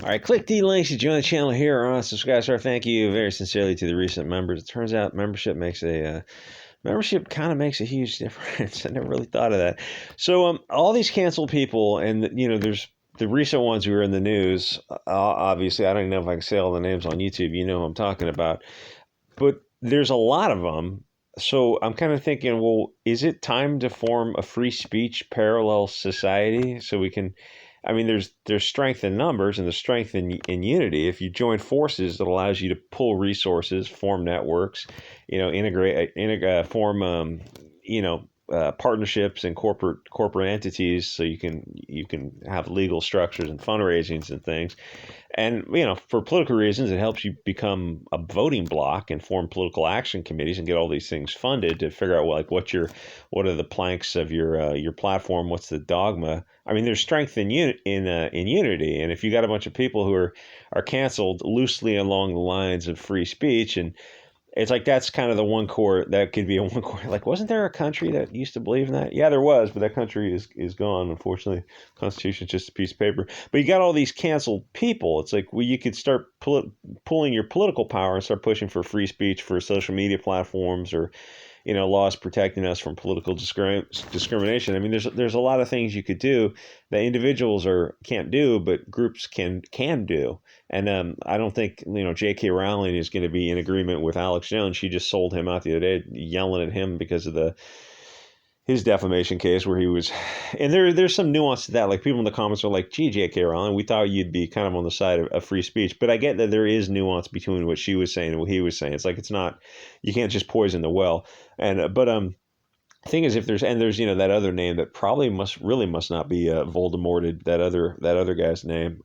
All right, click the links to join the channel here or on subscribe. Sir, thank you very sincerely to the recent members. It turns out membership kind of makes a huge difference. I never really thought of that. So all these canceled people, and there's the recent ones who are in the news. Obviously, I don't even know if I can say all the names on YouTube. You know who I'm talking about, but there's a lot of them. So I'm kind of thinking, well, is it time to form a free speech parallel society so we can? I mean, there's strength in numbers and there's strength in unity. If you join forces, it allows you to pull resources, form networks, form, partnerships and corporate entities, so you can have legal structures and fundraisings and things. And for political reasons, it helps you become a voting bloc and form political action committees and get all these things funded to figure out what are the planks of your platform, what's the dogma. I mean, there's strength in unity, and if you got a bunch of people who are canceled loosely along the lines of free speech, and it's like that's kind of the one core that could be a one core. Like, wasn't there a country that used to believe in that? Yeah, there was, but that country is gone. Unfortunately, Constitution's just a piece of paper. But you got all these canceled people. It's like, well, you could start pulling your political power and start pushing for free speech for social media platforms, or laws protecting us from political discrimination. I mean, there's a lot of things you could do that individuals can't do, but groups can do. And I don't think J.K. Rowling is going to be in agreement with Alex Jones. She just sold him out the other day, yelling at him because of his defamation case where he was, and there's some nuance to that. Like, people in the comments are like, gee, J.K. Rowling, we thought you'd be kind of on the side of free speech. But I get that there is nuance between what she was saying and what he was saying. It's like, it's not, you can't just poison the well. But thing is, if there's that other name that probably must not be Voldemorted, that other guy's name.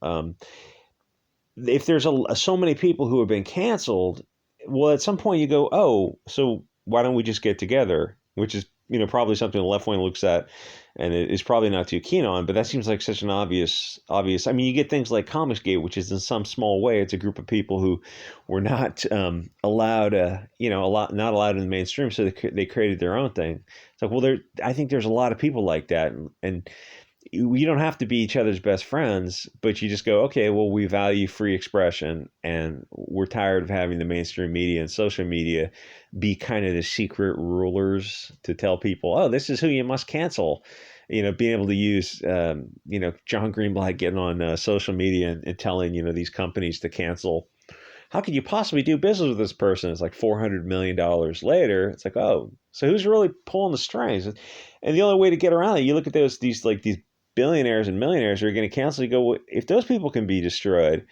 If there's so many people who have been canceled, well, at some point you go, oh, so why don't we just get together? Which is probably something the left wing looks at and it is probably not too keen on. But that seems like such an obvious. I mean, you get things like Comicsgate, which is in some small way, it's a group of people who were not allowed, not allowed in the mainstream, so they created their own thing. It's like, well, I think there's a lot of people like that, and you don't have to be each other's best friends, but you just go, okay, well, we value free expression, and we're tired of having the mainstream media and social media be kind of the secret rulers to tell people, oh, this is who you must cancel. Being able to use, John Greenblatt getting on social media and telling, these companies to cancel. How could you possibly do business with this person? It's like $400 million later. It's like, oh, so who's really pulling the strings? And the only way to get around it, you look at these billionaires and millionaires who are going to cancel. You go, well, if those people can be destroyed,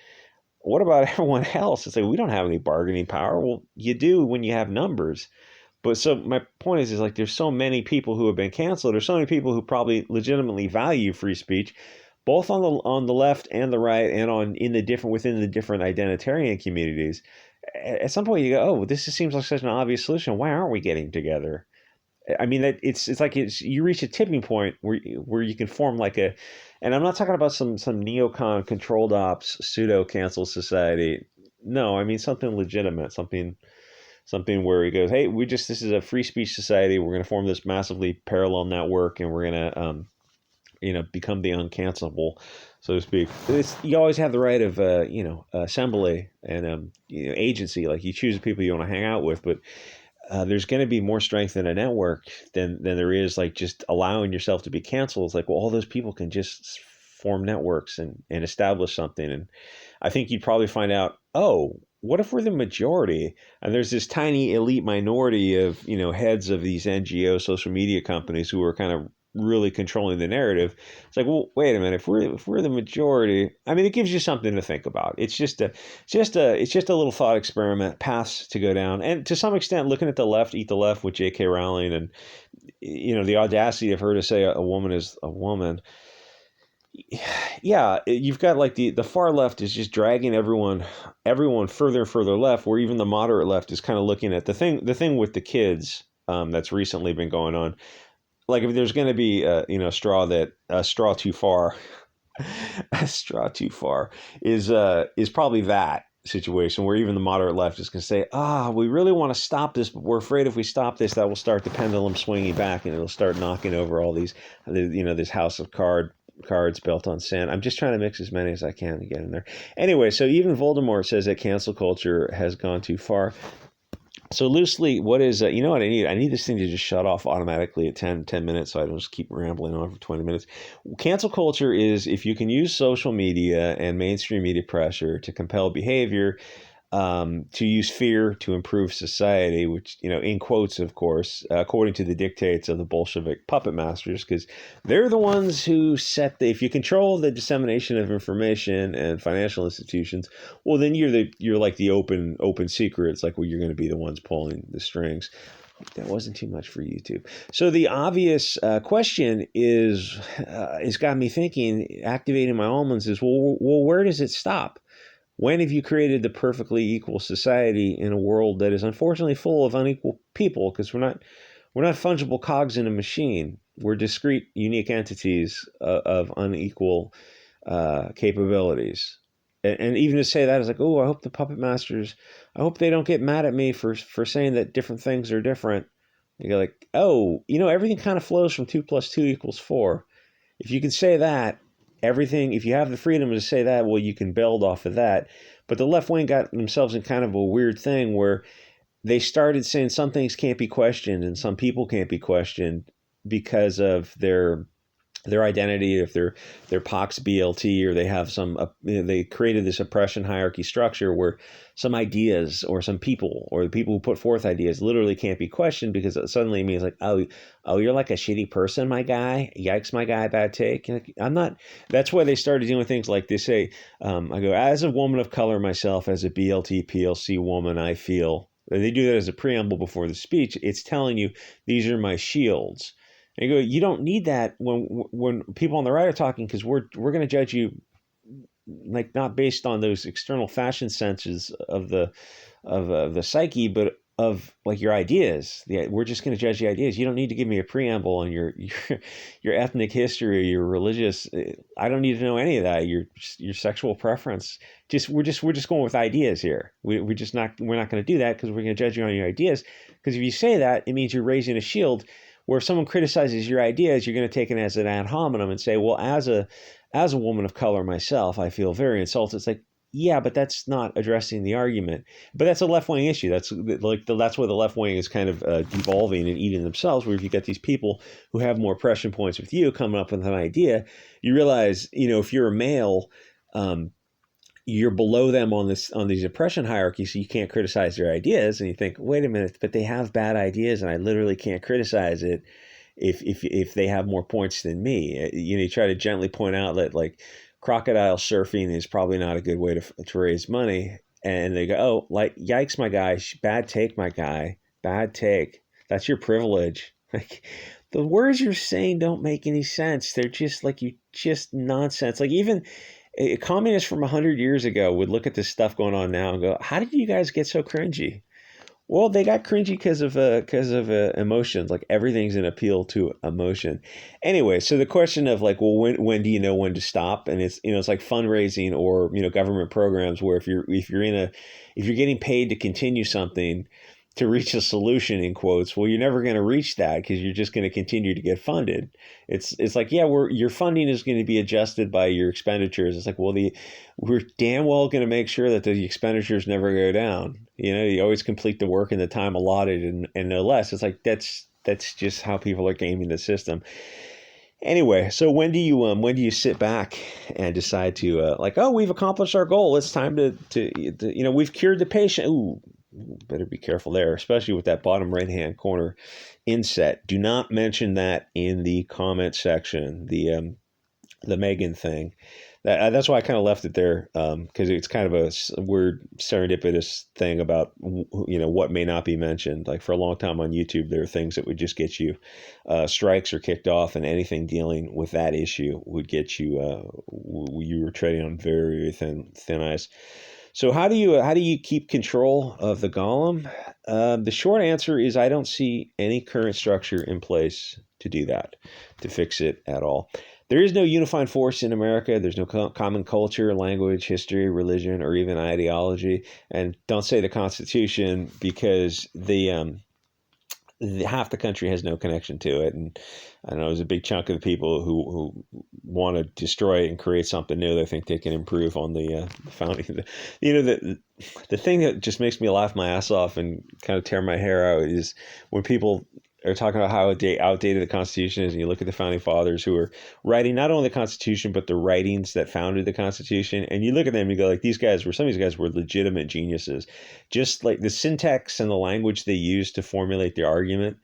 what about everyone else? It's like, we don't have any bargaining power. Well, you do when you have numbers. But so my point is like, there's so many people who have been canceled. There's so many people who probably legitimately value free speech, both on the left and the right, and within the different identitarian communities. At some point, you go, oh, this just seems like such an obvious solution. Why aren't we getting together? I mean, it's like you reach a tipping point where you can form like and I'm not talking about some neocon controlled ops pseudo cancel society. No, I mean something legitimate, something where he goes, hey, this is a free speech society. We're going to form this massively parallel network, and we're going to become the uncancelable, so to speak. You always have the right of assembly and agency. Like, you choose the people you want to hang out with, but there's going to be more strength in a network than there is like just allowing yourself to be canceled. It's like, well, all those people can just form networks and establish something. And I think you'd probably find out, oh, what if we're the majority and there's this tiny elite minority of heads of these NGO social media companies who are kind of really controlling the narrative. It's like, well, wait a minute, if we're the majority, I mean, it gives you something to think about. It's just a little thought experiment, paths to go down. And to some extent, looking at the left, eat the left with J.K. Rowling, and the audacity of her to say a woman is a woman. Yeah, you've got like the far left is just dragging everyone further and further left, where even the moderate left is kind of looking at the thing with the kids that's recently been going on. Like, if there's going to be a straw too far, a straw too far is probably that situation where even the moderate left is going to say, we really want to stop this, but we're afraid if we stop this, that will start the pendulum swinging back and it'll start knocking over all these, this house of cards cards built on sand. I'm just trying to mix as many as I can to get in there. Anyway, so even Voldemort says that cancel culture has gone too far. So loosely, what is, you know what I need? I need this thing to just shut off automatically at 10 minutes so I don't just keep rambling on for 20 minutes. Cancel culture is if you can use social media and mainstream media pressure to compel behavior, to use fear to improve society, which, you know, in quotes, of course, according to the dictates of the Bolshevik puppet masters, because they're the ones who set if you control the dissemination of information and financial institutions, well, then you're like the open secret. It's like, well, you're going to be the ones pulling the strings. That wasn't too much for YouTube. So the obvious question is, it's got me thinking, activating my almonds is, well, where does it stop? When have you created the perfectly equal society in a world that is unfortunately full of unequal people? Because we're not fungible cogs in a machine. We're discrete, unique entities of unequal capabilities. And even to say that is like, oh, I hope the puppet masters, I hope they don't get mad at me for saying that different things are different. You're like, oh, you know, everything kind of flows from 2 + 2 = 4. If you can say that, everything, if you have the freedom to say that, well, you can build off of that. But the left wing got themselves in kind of a weird thing where they started saying some things can't be questioned and some people can't be questioned because of their identity, if they're Pox BLT, or they have some, they created this oppression hierarchy structure where some ideas or some people or the people who put forth ideas literally can't be questioned because it suddenly means like, oh, you're like a shitty person, my guy. Yikes, my guy, bad take. I'm not. That's why they started doing things like they say. I go, as a woman of color myself, as a BLT PLC woman, I feel. They do that as a preamble before the speech. It's telling you these are my shields. And you go, you don't need that when people on the right are talking, because we're going to judge you like not based on those external fashion senses of the psyche, but of like your ideas. We're just going to judge the ideas. You don't need to give me a preamble on your ethnic history, your religious. I don't need to know any of that. Your sexual preference. We're just going with ideas here. We're not going to do that because we're going to judge you on your ideas. Because if you say that, it means you're raising a shield. Where if someone criticizes your ideas, you're going to take it as an ad hominem and say, well, as a woman of color myself, I feel very insulted. It's like, yeah, but that's not addressing the argument. But that's a left-wing issue. That's like that's where the left wing is kind of devolving and eating themselves. Where if you get these people who have more pressure points with you coming up with an idea, you realize, you know, if you're a male, you're below them on these oppression hierarchies, so you can't criticize their ideas. And you think, wait a minute, but they have bad ideas, and I literally can't criticize it if they have more points than me. You know, you try to gently point out that like crocodile surfing is probably not a good way to raise money, and they go, oh, like yikes, my guy, bad take, my guy, bad take. That's your privilege. Like the words you're saying don't make any sense. They're just like just nonsense. Like even communists from 100 years ago would look at this stuff going on now and go, how did you guys get so cringy? Well, they got cringy because of emotions. Like everything's an appeal to emotion. Anyway, so the question of like, well, when do you know when to stop? And it's, you know, it's like fundraising or, you know, government programs where if you're getting paid to continue something to reach a solution in quotes, well, you're never going to reach that because you're just going to continue to get funded. It's like, yeah, your funding is going to be adjusted by your expenditures. It's like, well, we're damn well going to make sure that the expenditures never go down. You know, you always complete the work in the time allotted and no less. It's like, that's just how people are gaming the system. Anyway, so when do you sit back and decide to like, oh, we've accomplished our goal. It's time to you know, we've cured the patient. Ooh, better be careful there, especially with that bottom right-hand corner inset. Do not mention that in the comment section, the Megan thing. That's why I kind of left it there, because it's kind of a weird serendipitous thing about, you know, what may not be mentioned. Like for a long time on YouTube, there are things that would just get you strikes or kicked off, and anything dealing with that issue would get you, you were treading on very thin ice. So how do you keep control of the golem? The short answer is I don't see any current structure in place to do that, to fix it at all. There is no unifying force in America. There's no common culture, language, history, religion, or even ideology. And don't say the Constitution, because half the country has no connection to it, and I know there's a big chunk of the people who want to destroy it and create something new. They think they can improve on the founding. The thing that just makes me laugh my ass off and kind of tear my hair out is when people are talking about how outdated the Constitution is, and you look at the founding fathers who are writing not only the Constitution but the writings that founded the Constitution, and you look at them and you go like, some of these guys were legitimate geniuses, just like the syntax and the language they used to formulate their argument.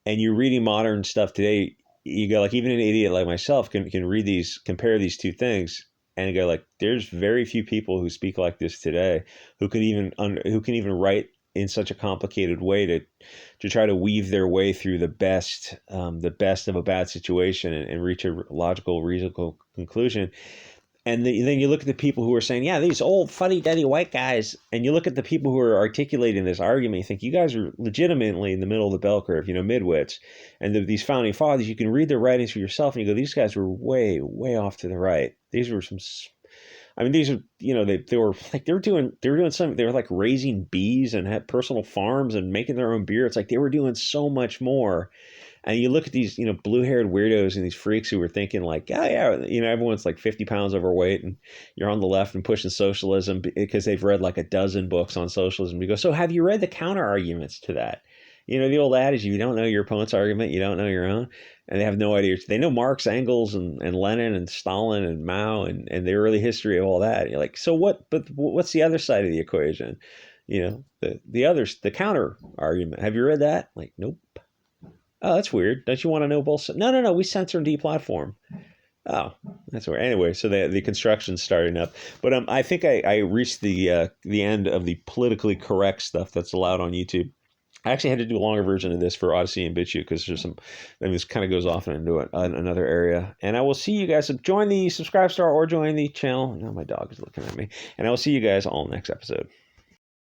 And you're reading modern stuff today, you go like, even an idiot like myself can read these, compare these two things, and go like, there's very few people who speak like this today who can even write in such a complicated way to try to weave their way through the best of a bad situation and reach a logical, reasonable conclusion. And then you look at the people who are saying, yeah, these old fuddy-duddy white guys, and you look at the people who are articulating this argument, you think you guys are legitimately in the middle of the bell curve, midwits. And these founding fathers, you can read their writings for yourself, and you go, these guys were way, way off to the right. These were these are, they were doing something. They were like raising bees and had personal farms and making their own beer. It's like they were doing so much more. And you look at these, blue-haired weirdos and these freaks who were thinking like, oh yeah, everyone's like 50 pounds overweight and you're on the left and pushing socialism because they've read like a dozen books on socialism. You go, so have you read the counter arguments to that? The old adage, if you don't know your opponent's argument, you don't know your own. And they have no idea. They know Marx, Engels, and Lenin, and Stalin, and Mao, and the early history of all that. You're like, so what? But what's the other side of the equation? The counter argument. Have you read that? Like, nope. Oh, that's weird. Don't you want to know both? No. We censor and deplatform. Oh, that's weird. Anyway, so the construction's starting up. But I think I reached the end of the politically correct stuff that's allowed on YouTube. I actually had to do a longer version of this for Odyssey and Bit Chute because there's this kind of goes off into another area. And I will see you guys. Join the subscribe star or join the channel. Now my dog is looking at me. And I will see you guys all next episode.